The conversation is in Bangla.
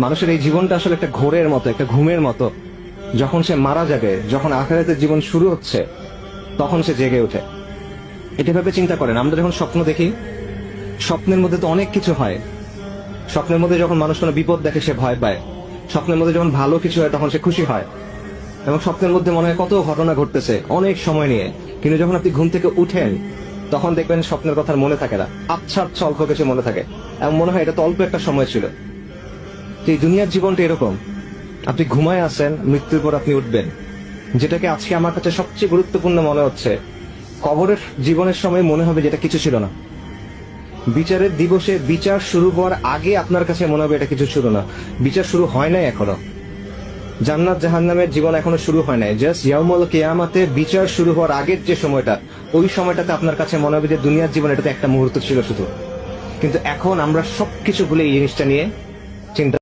মানুষের এই জীবনটা আসলে একটা ঘোরের মতো, একটা ঘুমের মতো। যখন সে মারা যাবে, যখন আখিরাতের জীবন শুরু হচ্ছে, তখন সে জেগে ওঠে। এটা ভেবে চিন্তা করেন, আমরা যখন স্বপ্ন দেখি, স্বপ্নের মধ্যে তো অনেক কিছু হয়। স্বপ্নের মধ্যে যখন মানুষ কোনো বিপদ দেখে সে ভয় পায়, স্বপ্নের মধ্যে যখন ভালো কিছু হয় তখন সে খুশি হয়, এবং স্বপ্নের মধ্যে মনে হয় কত ঘটনা ঘটতেছে অনেক সময় নিয়ে। কিন্তু যখন আপনি ঘুম থেকে উঠেন, তখন দেখবেন স্বপ্নের কথা মনে থাকে না, আচ্ছা আচ্ছা অল্প কিছু মনে থাকে, এবং মনে হয় এটা তো অল্প একটা সময় ছিল। তো এই দুনিয়ার জীবনটা এরকম, আপনি ঘুমায় আছেন, মৃত্যুর পর আপনি উঠবেন। যেটাকে আজকে আমার কাছে সবচেয়ে গুরুত্বপূর্ণ মনে হচ্ছে, কবরের জীবনের সময় মনে হবে যেটা কিছু ছিল না। বিচারের দিবসে বিচার শুরু হওয়ার আগে আপনার কাছে মনে হবে এটা কিছু ছিল না। বিচার শুরু হয় নাই এখনো, জান্নাত জাহান্নামের জীবন এখনো শুরু হয় নাই। জাস্ট ইয়াউমুল কিয়ামাতে বিচার শুরু হওয়ার আগের যে সময়টা, ওই সময়টাতে আপনার কাছে মনে হবে যে দুনিয়ার জীবন এটাতে একটা মুহূর্ত ছিল শুধু। কিন্তু এখন আমরা সবকিছু ভুলে এই জিনিসটা নিয়ে চিন্তা